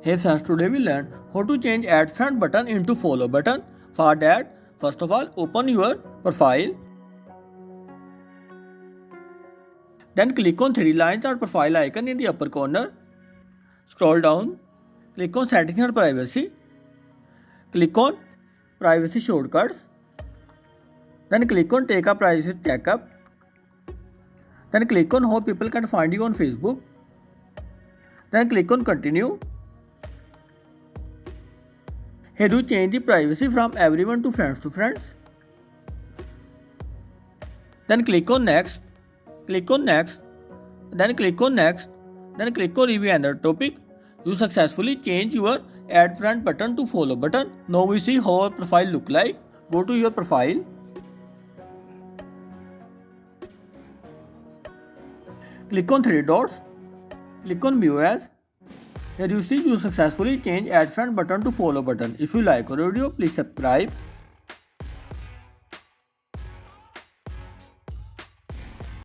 Hey friends, today we learn how to change add friend button into follow button. For that, first of all, open your profile. Then click on three lines or profile icon in the upper corner. Scroll down. Click on settings and privacy. Click on privacy shortcuts. Then click on take a privacy checkup. Then click on how people can find you on Facebook. Then click on continue. Here do change the privacy from everyone to friends to friends. Then click on next. Click on next. Then click on next. Then click on review another topic. You successfully change your add friend button to follow button. Now we see how our profile look like. Go to your profile. Click on three dots. Click on view as. Here you see you successfully change add friend button to follow button. If you like our video, please subscribe.